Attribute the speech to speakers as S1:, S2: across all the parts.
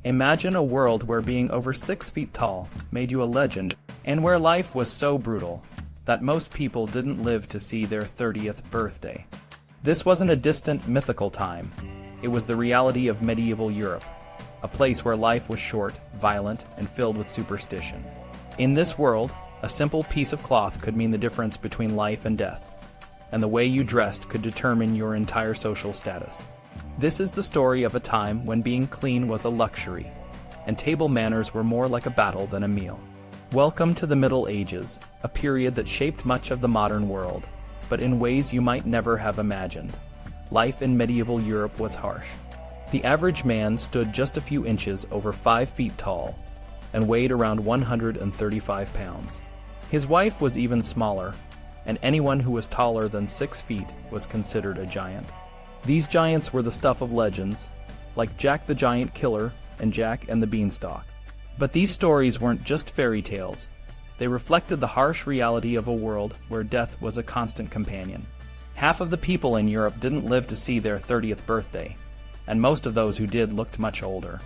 S1: Imagine a world where being over 6 feet tall made you a legend, and where life was so brutal that most people didn't live to see their 30th birthday. This wasn't a distant, mythical time. It was the reality of medieval Europe, a place where life was short, violent, and filled with superstition. In this world, a simple piece of cloth could mean the difference between life and death, and the way you dressed could determine your entire social status. This is the story of a time when being clean was a luxury, and table manners were more like a battle than a meal. Welcome to the Middle Ages, a period that shaped much of the modern world, but in ways you might never have imagined. Life in medieval Europe was harsh. The average man stood just a few inches over 5 feet tall and weighed around 135 pounds. His wife was even smaller, and anyone who was taller than 6 feet was considered a giant. These giants were the stuff of legends, like Jack the Giant Killer and Jack and the Beanstalk. But these stories weren't just fairy tales. They reflected the harsh reality of a world where death was a constant companion. Half of the people in Europe didn't live to see their 30th birthday, and most of those who did looked much older.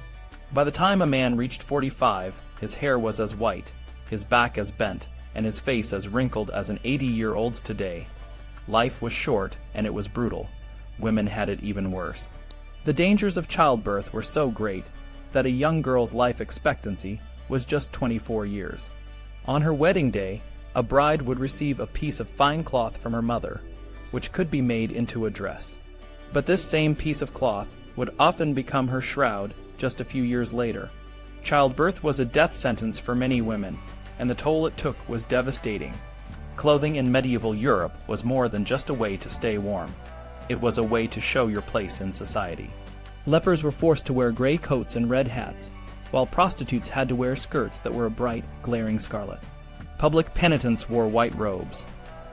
S1: By the time a man reached 45, his hair was as white, his back as bent, and his face as wrinkled as an 80-year-old's today. Life was short, and it was brutal. Women had it even worse. The dangers of childbirth were so great that a young girl's life expectancy was just 24 years. On her wedding day, a bride would receive a piece of fine cloth from her mother, which could be made into a dress. But this same piece of cloth would often become her shroud just a few years later. Childbirth was a death sentence for many women, and the toll it took was devastating. Clothing in medieval Europe was more than just a way to stay warm. It was a way to show your place in society. Lepers were forced to wear gray coats and red hats, while prostitutes had to wear skirts that were a bright, glaring scarlet. Public penitents wore white robes,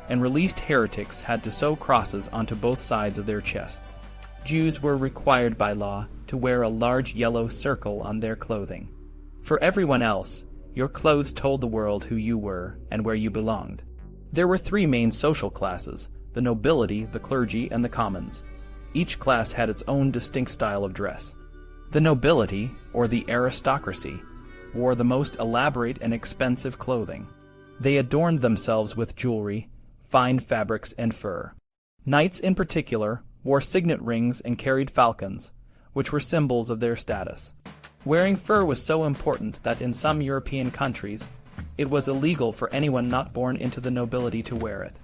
S1: and released heretics had to sew crosses onto both sides of their chests. Jews were required by law to wear a large yellow circle on their clothing. For everyone else, your clothes told the world who you were and where you belonged. There were 3 main social classes: the nobility, the clergy, and the commons. Each class had its own distinct style of dress. The nobility, or the aristocracy, wore the most elaborate and expensive clothing. They adorned themselves with jewelry, fine fabrics, and fur. Knights in particular wore signet rings and carried falcons, which were symbols of their status. Wearing fur was so important that in some European countries, it was illegal for anyone not born into the nobility to wear it.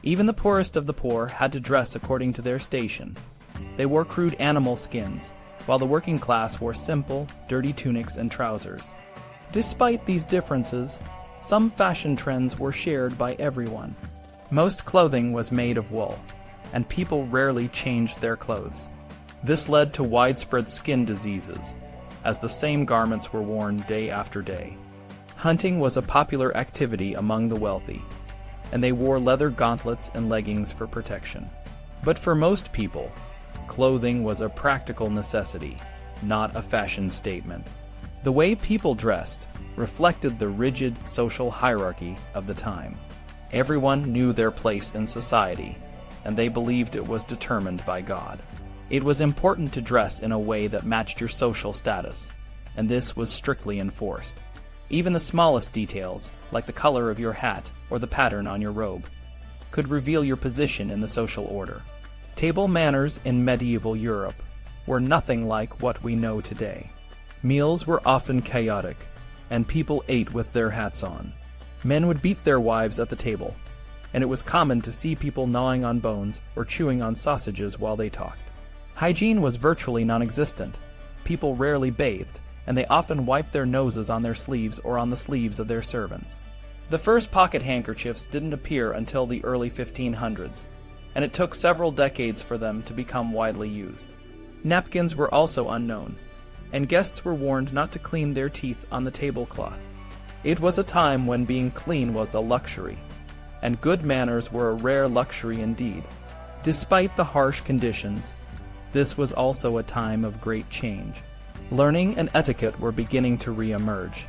S1: Even the poorest of the poor had to dress according to their station. They wore crude animal skins, while the working class wore simple, dirty tunics and trousers. Despite these differences, some fashion trends were shared by everyone. Most clothing was made of wool, and people rarely changed their clothes. This led to widespread skin diseases, as the same garments were worn day after day. Hunting was a popular activity among the wealthy, and they wore leather gauntlets and leggings for protection. But for most people, clothing was a practical necessity, not a fashion statement. The way people dressed reflected the rigid social hierarchy of the time. Everyone knew their place in society, and they believed it was determined by God. It was important to dress in a way that matched your social status, and this was strictly enforced. Even the smallest details, like the color of your hat or the pattern on your robe, could reveal your position in the social order. Table manners in medieval Europe were nothing like what we know today. Meals were often chaotic, and people ate with their hats on. Men would beat their wives at the table, and it was common to see people gnawing on bones or chewing on sausages while they talked. Hygiene was virtually non-existent. People rarely bathed, and they often wiped their noses on their sleeves or on the sleeves of their servants. The first pocket handkerchiefs didn't appear until the early 1500s, and it took several decades for them to become widely used. Napkins were also unknown, and guests were warned not to clean their teeth on the tablecloth. It was a time when being clean was a luxury, and good manners were a rare luxury indeed. Despite the harsh conditions, this was also a time of great change. Learning and etiquette were beginning to re-emerge,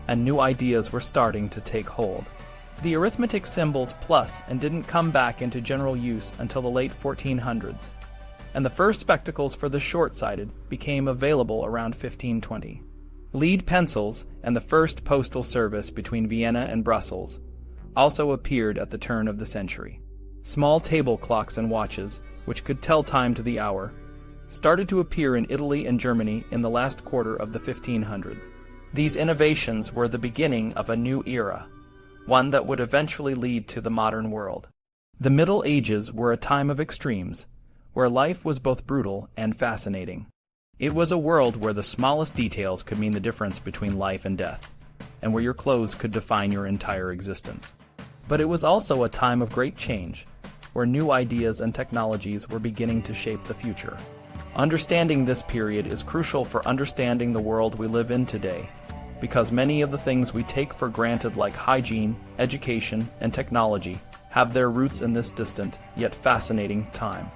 S1: and new ideas were starting to take hold. The arithmetic symbols plus and didn't come back into general use until the late 1400s. and the first spectacles for the short-sighted became available around 1520. Lead pencils and the first postal service between Vienna and Brussels also appeared at the turn of the century. Small table clocks and watches, which could tell time to the hour, started to appear in Italy and Germany in the last quarter of the 1500s. These innovations were the beginning of a new era, one that would eventually lead to the modern world. The Middle Ages were a time of extremes, where life was both brutal and fascinating. It was a world where the smallest details could mean the difference between life and death, and where your clothes could define your entire existence. But it was also a time of great change, where new ideas and technologies were beginning to shape the future. Understanding this period is crucial for understanding the world we live in today, because many of the things we take for granted like hygiene, education, and technology have their roots in this distant, yet fascinating time.